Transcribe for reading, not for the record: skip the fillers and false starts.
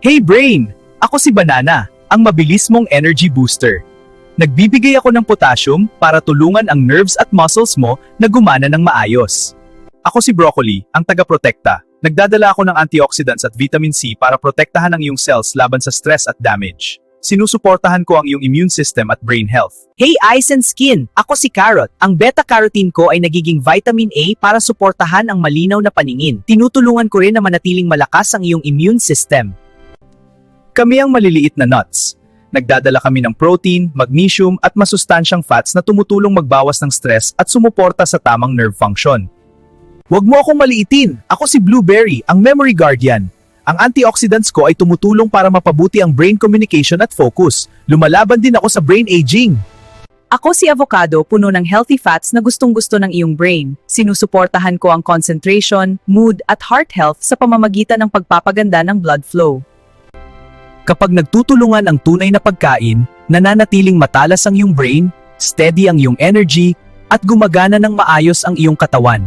Hey Brain! Ako si Banana, ang mabilis mong energy booster. Nagbibigay ako ng potassium para tulungan ang nerves at muscles mo na gumana ng maayos. Ako si Broccoli, ang taga-protekta. Nagdadala ako ng antioxidants at vitamin C para protektahan ang iyong cells laban sa stress at damage. Sinusuportahan ko ang iyong immune system at brain health. Hey Eyes and Skin! Ako si Carrot. Ang beta-carotene ko ay nagiging vitamin A para suportahan ang malinaw na paningin. Tinutulungan ko rin na manatiling malakas ang iyong immune system. Kami ang maliliit na nuts. Nagdadala kami ng protein, magnesium at masustansyang fats na tumutulong magbawas ng stress at sumuporta sa tamang nerve function. Huwag mo akong maliitin! Ako si Blueberry, ang memory guardian. Ang antioxidants ko ay tumutulong para mapabuti ang brain communication at focus. Lumalaban din ako sa brain aging. Ako si Avocado, puno ng healthy fats na gustong-gusto ng iyong brain. Sinusuportahan ko ang concentration, mood at heart health sa pamamagitan ng pagpapaganda ng blood flow. Kapag nagtutulungan ang tunay na pagkain, nananatiling matalas ang iyong brain, steady ang iyong energy, at gumagana ng maayos ang iyong katawan.